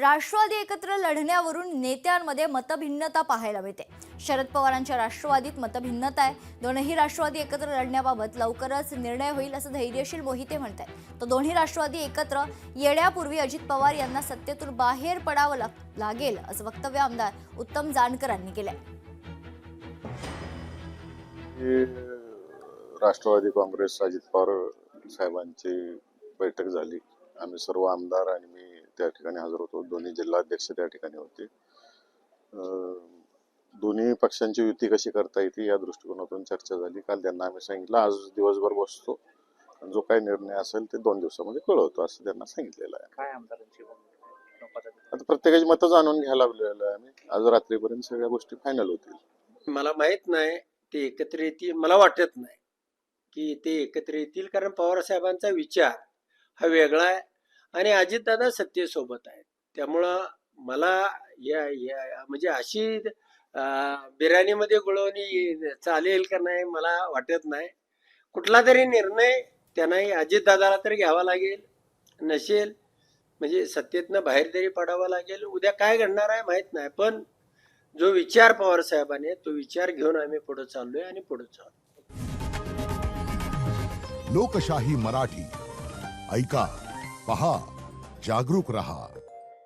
राष्ट्रवादी एकत्र लढण्यावरून नेत्यांमध्ये मतभिन्नता पाहायला मिळते। शरद पवारांच्या राष्ट्रवादीत मतभिन्नता आहे। दोन्ही राष्ट्रवादी एकत्र लढण्याबाबत लवकरच निर्णय होईल असं धैर्यशील मोहिते म्हणतात। तो दोन्ही राष्ट्रवादी एकत्र येण्यापूर्वी अजित पवार यांना सत्तेतून बाहेर पडावं लागेल असं वक्तव्य आमदार उत्तम जानकरांनी केलंय। राष्ट्रवादी काँग्रेस अजित पवार साहेबांची बैठक झाली। आम्ही सर्व आमदार आणि मी त्या ठिकाणी हजर होतो। दोन्ही जिल्हाध्यक्ष त्या ठिकाणी होते। दोन्ही पक्षांची युती कशी करता येते या दृष्टिकोनातून चर्चा झाली। काल त्यांना आम्ही सांगितलं आज दिवसभर बसतो, जो काही निर्णय असेल ते 2 दिवसामध्ये कळवतो असं त्यांना सांगितलेलं आहे। काय आमदारांची आता प्रत्येकाची मतं जाणून घ्यायला लागलेलं आहे आम्ही। आज रात्रीपर्यंत सगळ्या गोष्टी फायनल होतील। मला माहित नाही ते एकत्र येतील, मला वाटत नाही की ते एकत्र येतील, कारण पवार साहेबांचा विचार हा वेगळा आहे आणि अजितदादा सत्तेसोबत आहेत। त्यामुळं मला म्हणजे अशी बिर्याणीमध्ये गुळवणी चालेल का नाही मला वाटत नाही। कुठला तरी निर्णय त्यांनाही अजितदादाला तरी घ्यावा लागेल, नसेल म्हणजे सत्तेतनं बाहेर तरी पडावं लागेल। उद्या काय घडणार आहे माहित नाही, पण जो विचार पवार साहेबांनी तो विचार घेऊन आम्ही पुढे चाललोय आणि पुढे चालू। लोकशाही मराठी ऐका, पहा, जागरूक रहा।